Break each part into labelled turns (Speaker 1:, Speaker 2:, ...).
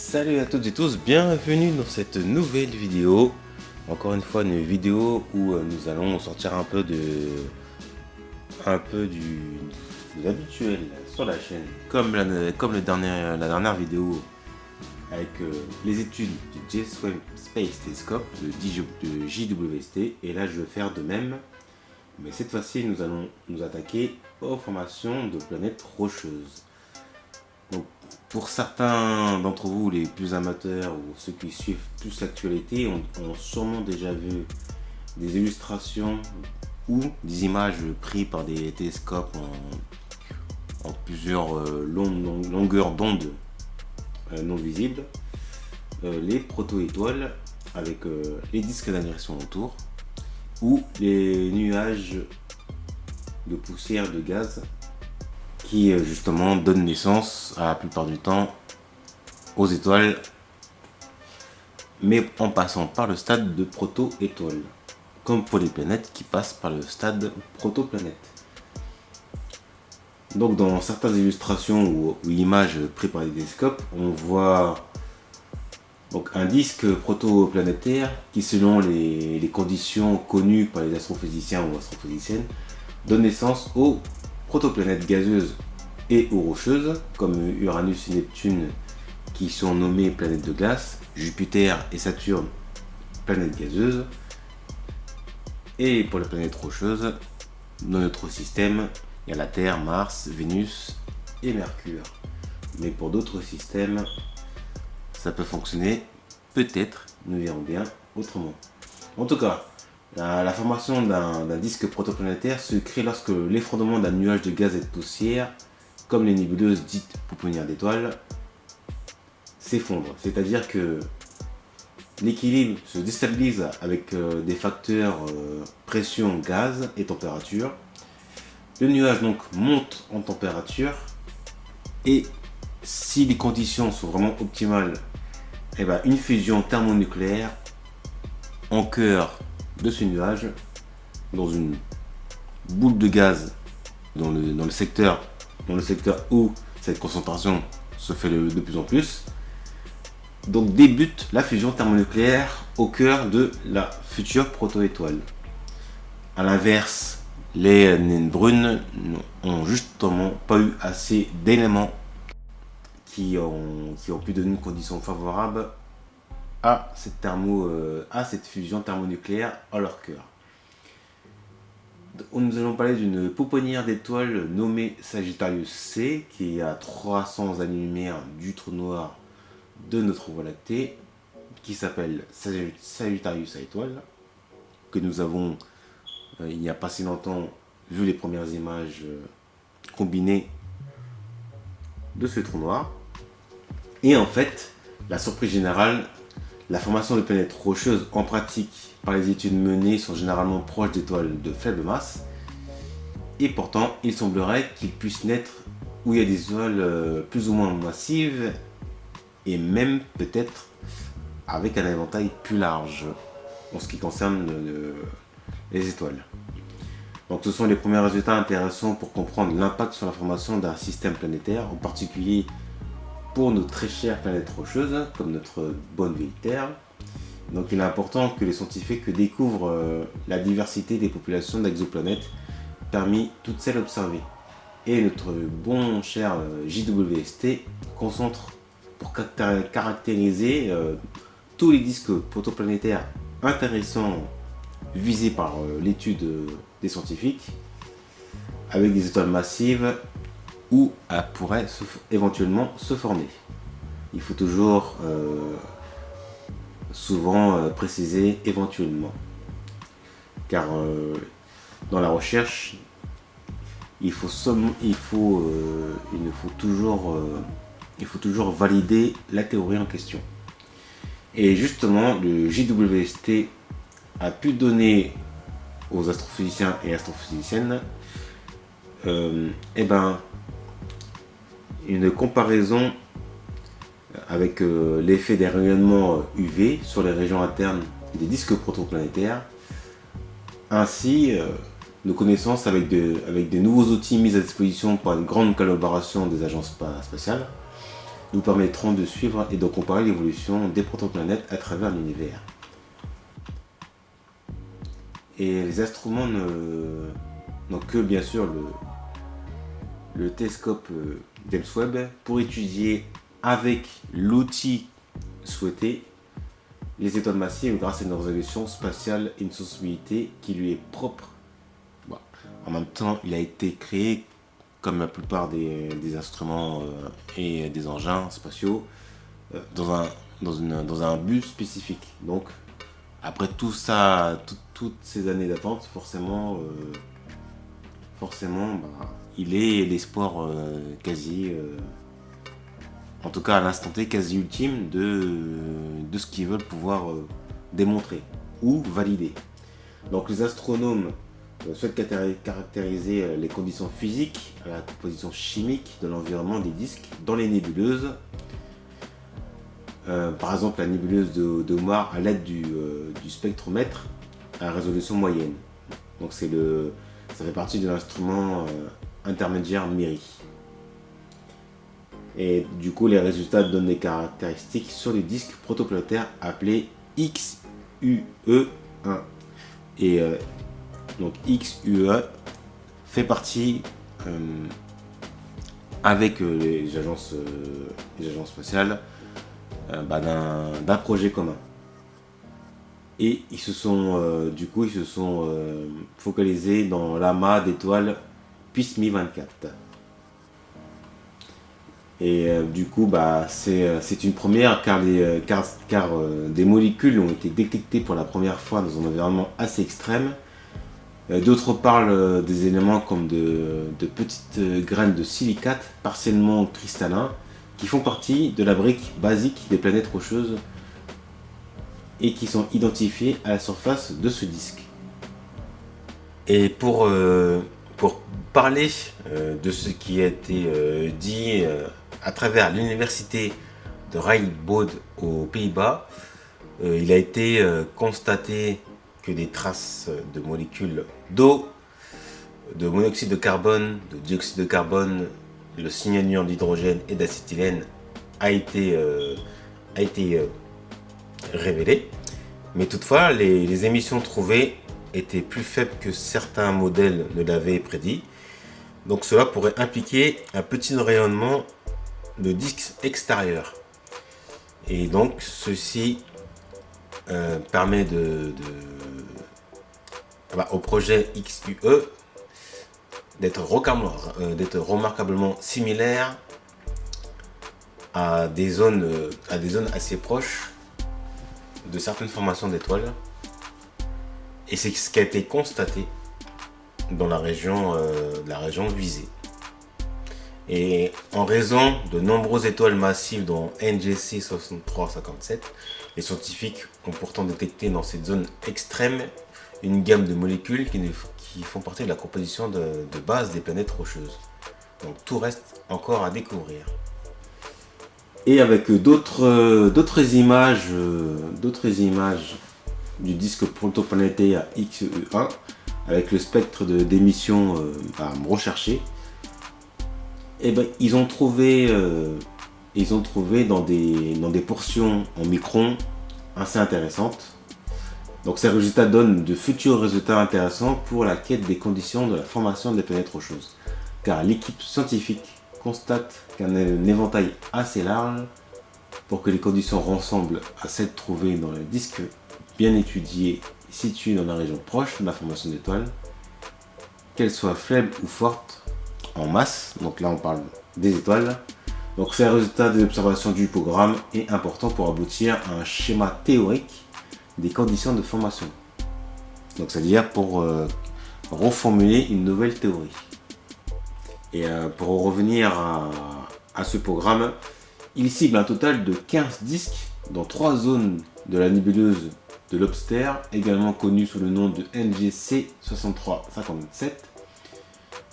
Speaker 1: Salut à toutes et tous, bienvenue dans cette nouvelle vidéo. Encore une fois une vidéo où nous allons sortir un peu de l'habituel sur la chaîne, comme la dernière vidéo avec les études du James Space Telescope de JWST, et là je vais faire de même, mais cette fois-ci nous allons nous attaquer aux formations de planètes rocheuses. Donc, pour certains d'entre vous, les plus amateurs ou ceux qui suivent plus l'actualité, ont sûrement déjà vu des illustrations ou des images prises par des télescopes en plusieurs longueurs d'onde non visibles, les proto-étoiles avec les disques d'agression autour, ou les nuages de poussière de gaz qui justement donnent naissance à la plupart du temps aux étoiles, mais en passant par le stade de proto-étoile, comme pour les planètes qui passent par le stade protoplanète. Donc dans certaines illustrations ou images prises par les télescopes, on voit donc un disque protoplanétaire qui, selon les conditions connues par les astrophysiciens ou astrophysiciennes, donne naissance aux protoplanètes gazeuses et aux rocheuses, comme Uranus et Neptune qui sont nommées planètes de glace, Jupiter et Saturne planètes gazeuses, et pour les planètes rocheuses, dans notre système, il y a la Terre, Mars, Vénus et Mercure. Mais pour d'autres systèmes, ça peut fonctionner, peut-être, nous verrons bien autrement. En tout cas, la formation d'un disque protoplanétaire se crée lorsque l'effondrement d'un nuage de gaz et de poussière, comme les nébuleuses dites pouponnières d'étoiles, s'effondre. C'est-à-dire que l'équilibre se déstabilise avec des facteurs pression, gaz et température. Le nuage donc monte en température, et si les conditions sont vraiment optimales, une fusion thermonucléaire en cœur de ce nuage, dans une boule de gaz dans le secteur où cette concentration se fait de plus en plus. Donc débute la fusion thermonucléaire au cœur de la future protoétoile. A l'inverse, les naines brunes n'ont justement pas eu assez d'éléments qui ont pu donner une condition favorable à cette fusion thermonucléaire à leur cœur. Nous allons parler d'une pouponnière d'étoiles nommée Sagittarius C, qui est à 300 années-lumière du trou noir de notre Voie lactée, qui s'appelle Sagittarius A étoile, que nous avons il n'y a pas si longtemps vu les premières images combinées de ce trou noir. Et en fait, la surprise générale, la formation de planètes rocheuses en pratique par les études menées sont généralement proches d'étoiles de faible masse, et pourtant il semblerait qu'ils puissent naître où il y a des étoiles plus ou moins massives, et même peut-être avec un éventail plus large en ce qui concerne les étoiles. Donc ce sont les premiers résultats intéressants pour comprendre l'impact sur la formation d'un système planétaire, en particulier pour nos très chères planètes rocheuses, comme notre bonne vieille Terre. Donc il est important que les scientifiques découvrent la diversité des populations d'exoplanètes parmi toutes celles observées. Et notre bon cher JWST concentre pour caractériser tous les disques protoplanétaires intéressants visés par l'étude des scientifiques, avec des étoiles massives où elles pourraient éventuellement se former. Il faut toujours souvent préciser éventuellement, car dans la recherche, il faut toujours valider la théorie en question. Et justement, le JWST a pu donner aux astrophysiciens et astrophysiciennes une comparaison avec l'effet des rayonnements UV sur les régions internes des disques protoplanétaires. Ainsi, nos connaissances avec des nouveaux outils mis à disposition par une grande collaboration des agences spatiales nous permettront de suivre et de comparer l'évolution des protoplanètes à travers l'univers. Et les astronomes n'ont que bien sûr le télescope James Webb pour étudier avec l'outil souhaité les étoiles massives grâce à une résolution spatiale et une sensibilité qui lui est propre. Bon. En même temps, il a été créé comme la plupart des instruments et des engins spatiaux dans un but spécifique. Donc, après tout ça, toutes ces années d'attente, forcément, il est l'espoir quasi, en tout cas à l'instant T, quasi ultime de ce qu'ils veulent pouvoir démontrer ou valider. Donc les astronomes souhaitent caractériser les conditions physiques, la composition chimique de l'environnement des disques dans les nébuleuses. Par exemple la nébuleuse d'Oumuamua à l'aide du spectromètre à résolution moyenne. Donc ça fait partie de l'instrument intermédiaire MIRI. Et du coup les résultats donnent des caractéristiques sur les disques protoplanétaires appelés XUE1. Et donc XUE fait partie avec les agences spatiales d'un projet commun. Et ils se sont focalisés dans l'amas d'étoiles PISMI 24. Et du coup, c'est une première car des molécules ont été détectées pour la première fois dans un environnement assez extrême. D'autres parlent des éléments comme de petites graines de silicate partiellement cristallins qui font partie de la brique basique des planètes rocheuses et qui sont identifiées à la surface de ce disque. Et pour parler de ce qui a été dit à travers l'université de Radboud aux Pays-Bas, il a été constaté que des traces de molécules d'eau, de monoxyde de carbone, de dioxyde de carbone, le cyanure d'hydrogène et d'acétylène a été révélé. Mais toutefois, les émissions trouvées étaient plus faibles que certains modèles ne l'avaient prédit. Donc cela pourrait impliquer un petit rayonnement de disques extérieurs. Et donc ceci permet au projet XUE d'être remarquablement similaire à des zones assez proches de certaines formations d'étoiles. Et c'est ce qui a été constaté dans la région visée. Et en raison de nombreuses étoiles massives dont NGC 6357, les scientifiques ont pourtant détecté dans cette zone extrême une gamme de molécules qui font partie de la composition de base des planètes rocheuses. Donc tout reste encore à découvrir. Et avec d'autres images du disque protoplanétaire XUE1 avec le spectre d'émission recherché, ils ont trouvé dans des portions en microns assez intéressantes. Donc ces résultats donnent de futurs résultats intéressants pour la quête des conditions de la formation des planètes rocheuses. Car l'équipe scientifique constate qu'un éventail assez large pour que les conditions ressemblent à celles trouvées dans le disque bien étudié situé dans la région proche de la formation d'étoiles, qu'elles soient faibles ou fortes en masse. Donc là on parle des étoiles. Donc ces résultats des observations du programme est important pour aboutir à un schéma théorique des conditions de formation. Donc c'est-à-dire pour reformuler une nouvelle théorie. Et pour revenir à ce programme, il cible un total de 15 disques dans 3 zones de la nébuleuse de Lobster, également connue sous le nom de NGC 6357.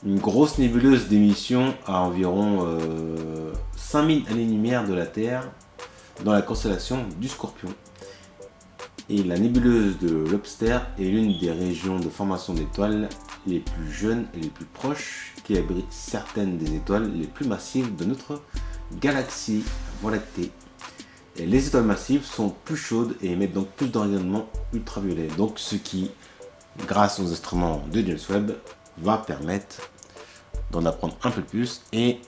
Speaker 1: Une grosse nébuleuse d'émission à environ 5000 années-lumière de la Terre dans la constellation du Scorpion. Et la nébuleuse de Lobster est l'une des régions de formation d'étoiles les plus jeunes et les plus proches qui abrite certaines des étoiles les plus massives de notre galaxies Voie lactée. Et les étoiles massives sont plus chaudes et émettent donc plus de rayonnement ultraviolet. Donc ce qui, grâce aux instruments de James Webb, va permettre d'en apprendre un peu plus et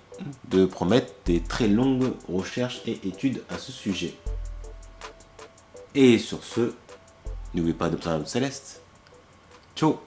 Speaker 1: de promettre des très longues recherches et études à ce sujet. Et sur ce, n'oubliez pas d'observer le céleste. Ciao.